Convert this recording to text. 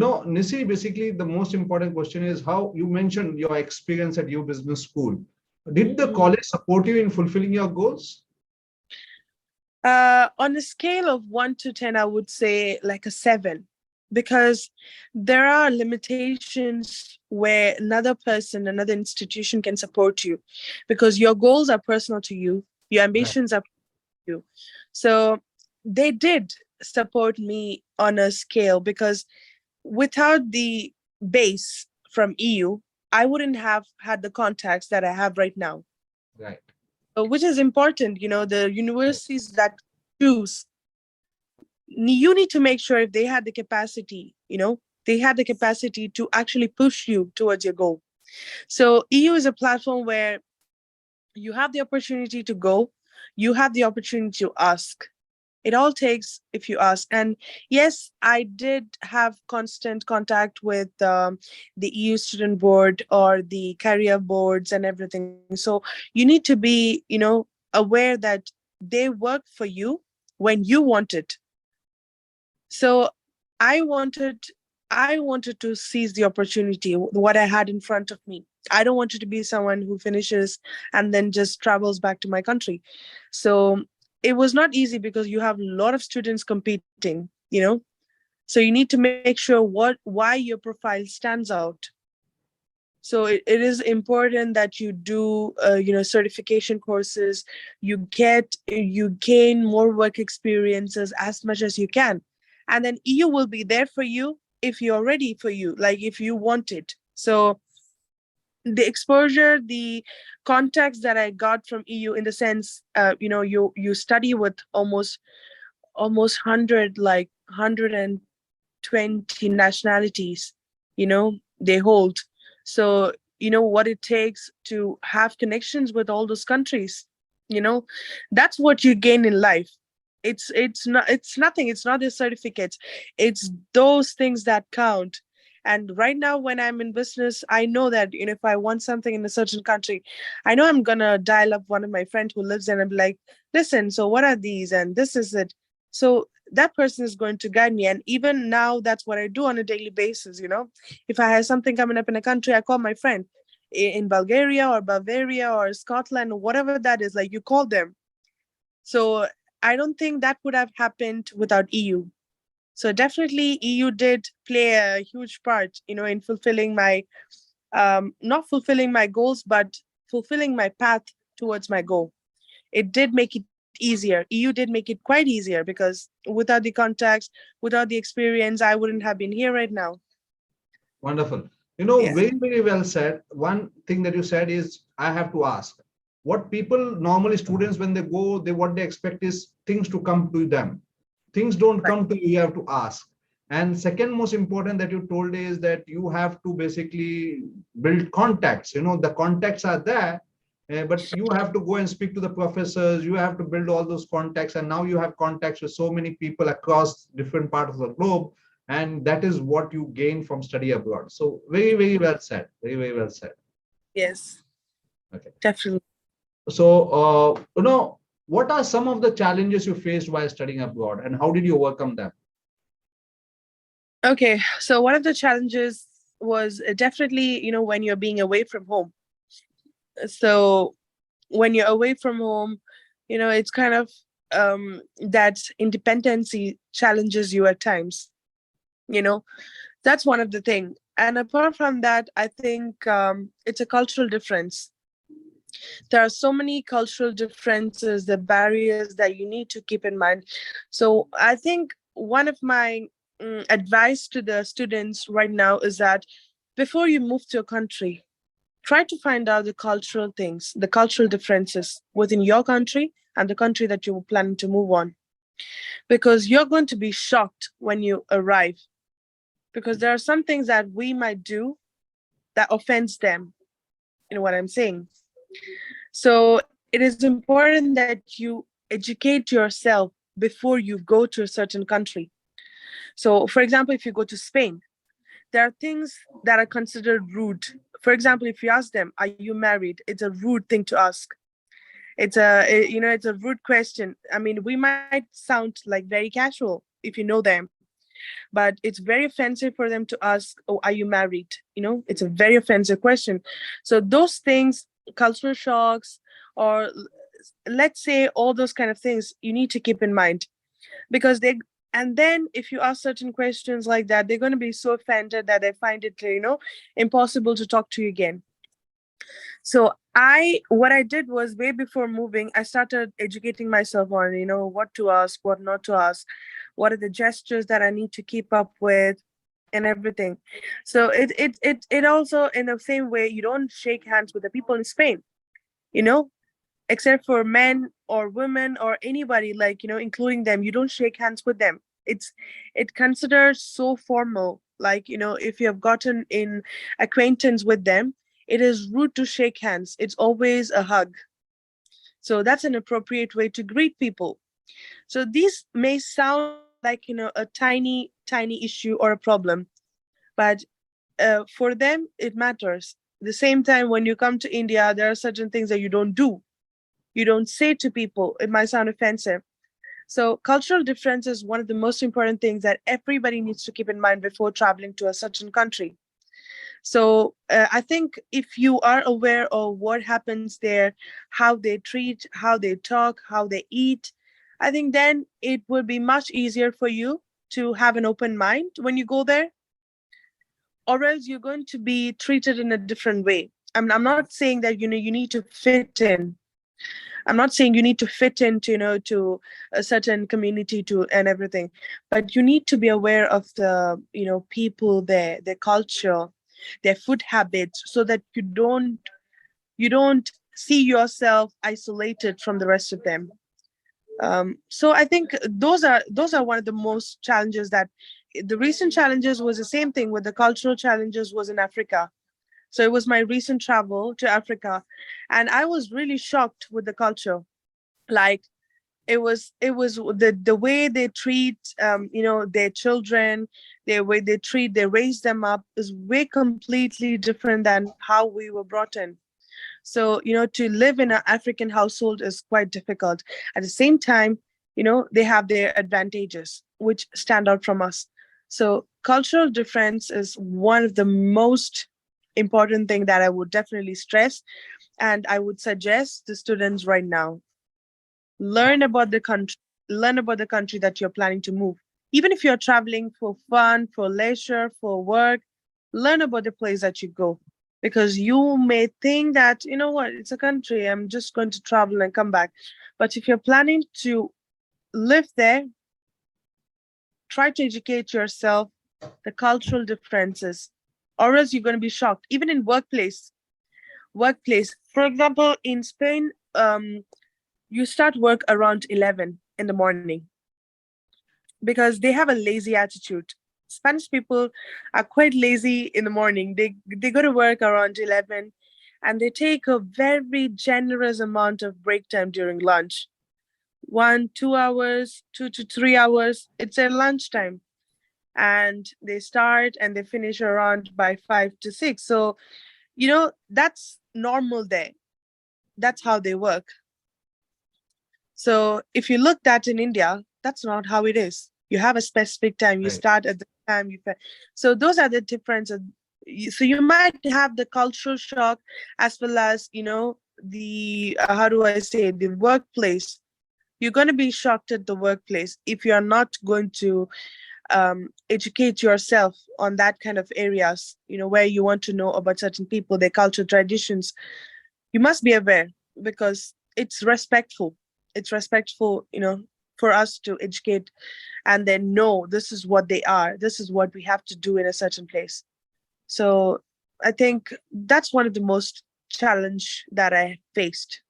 Nissy, basically the most important question is how you mentioned your experience at your business school. Did the college support you in fulfilling your goals? On a scale of 1 to 10, I would say like a 7, because there are limitations where another person, another institution can support you, because your goals are personal to you, your ambitions are you. So they did support me on a scale, because without the base from EU, I wouldn't have had the contacts that I have right now. Right. Which is important, the universities that choose, you need to make sure if they had the capacity, they had the capacity to actually push you towards your goal. So EU is a platform where you have the opportunity to go, you have the opportunity to ask. It all takes if you ask. And yes, I did have constant contact with the EU student board or the career boards and everything. So you need to be, aware that they work for you when you want it. So I wanted to seize the opportunity, what I had in front of me. I don't want to be someone who finishes and then just travels back to my country. So it was not easy, because you have a lot of students competing, so you need to make sure why your profile stands out. So it is important that you do certification courses, you gain more work experiences as much as you can, and then EU will be there for you if you're ready for you, like if you want it. So the exposure, the contacts that I got from EU, in the sense, you study with almost 100, like 120 nationalities, they hold. So you know what it takes to have connections with all those countries. That's what you gain in life. It's nothing. It's not the certificates. It's those things that count. And right now, when I'm in business, I know that, if I want something in a certain country, I know I'm gonna dial up one of my friends who lives there and be like, listen, so what are these? And this is it. So that person is going to guide me. And even now, that's what I do on a daily basis. If I have something coming up in a country, I call my friend in Bulgaria or Bavaria or Scotland or whatever that is, like, you call them. So I don't think that would have happened without EU. So definitely EU did play a huge part, in fulfilling my, not fulfilling my goals, but fulfilling my path towards my goal. It did make it easier. EU did make it quite easier, because without the contacts, without the experience, I wouldn't have been here right now. Wonderful. Yeah. Very, very well said. One thing that you said is, I have to ask. What people, normally students, when they go, what they expect is things to come to them. Things don't Right. come to you, you have to ask. And second most important that you told is that you have to basically build contacts. The contacts are there, but you have to go and speak to the professors. You have to build all those contacts. And now you have contacts with so many people across different parts of the globe. And that is what you gain from study abroad. So very, very well said. Very, very well said. Yes. Okay. Definitely. So, what are some of the challenges you faced while studying abroad, and how did you overcome them? Okay. So one of the challenges was definitely, when you're being away from home. So when you're away from home, it's kind of that independency challenges you at times. That's one of the thing. And apart from that, I think it's a cultural difference. There are so many cultural differences, the barriers that you need to keep in mind. So I think one of my advice to the students right now is that before you move to a country, try to find out the cultural things, the cultural differences within your country and the country that you're planning to move on. Because you're going to be shocked when you arrive. Because there are some things that we might do that offends them. You know what I'm saying? So it is important that you educate yourself before you go to a certain country. So, for example, if you go to Spain, there are things that are considered rude. For example, if you ask them, "Are you married?" It's a rude thing to ask. It's a rude question. I mean, we might sound like very casual if you know them, but it's very offensive for them to ask, oh, are you married? It's a very offensive question. So those things, cultural shocks, or let's say all those kind of things, you need to keep in mind, because and then if you ask certain questions like that, they're going to be so offended that they find it, impossible to talk to you again. So what I did was, way before moving, I started educating myself on, what to ask, what not to ask, what are the gestures that I need to keep up with, and everything. So it also, in the same way, you don't shake hands with the people in Spain, except for men or women or anybody, including them, you don't shake hands with them. It considers so formal, if you have gotten in acquaintance with them, it is rude to shake hands. It's always a hug. So that's an appropriate way to greet people. So these may sound like, a tiny issue or a problem, but for them, it matters. At the same time, when you come to India, there are certain things that you don't do. You don't say to people. It might sound offensive. So cultural difference is one of the most important things that everybody needs to keep in mind before traveling to a certain country. So I think if you are aware of what happens there, how they treat, how they talk, how they eat, I think then it will be much easier for you to have an open mind when you go there, or else you're going to be treated in a different way. I'm not saying that, you need to fit in. I'm not saying you need to fit into, to a certain community and everything, but you need to be aware of the, people there, their culture, their food habits, so that you don't see yourself isolated from the rest of them. So I think those are one of the most challenges. That the recent challenges was the same thing with the cultural challenges was in Africa. So it was my recent travel to Africa, and I was really shocked with the culture. Like, it was the way they treat their children, the way they raise them up is way completely different than how we were brought in. So to live in an African household is quite difficult. At the same time, they have their advantages which stand out from us. So cultural difference is one of the most important thing that I would definitely stress, and I would suggest the students right now: learn about the country that you're planning to move. Even if you're traveling for fun, for leisure, for work, learn about the place that you go, because you may think that, it's a country, I'm just going to travel and come back. But if you're planning to live there, try to educate yourself the cultural differences, or else you're going to be shocked. Even in workplace, for example, in Spain, you start work around 11 in the morning, because they have a lazy attitude. Spanish people are quite lazy in the morning. They go to work around 11, and they take a very generous amount of break time during lunch. 1-2 hours, 2 to 3 hours, it's their lunchtime. And they start and they finish around by 5 to 6. So, that's normal there. That's how they work. So if you look at in India, that's not how it is. You have a specific time. You start at the time you. So those are the differences. So you might have the cultural shock, as well as the how do I say, the workplace. You're going to be shocked at the workplace if you are not going to educate yourself on that kind of areas. Where you want to know about certain people, their culture, traditions. You must be aware, because it's respectful. It's respectful, for us to educate and then know this is what they are. This is what we have to do in a certain place. So I think that's one of the most challenge that I faced.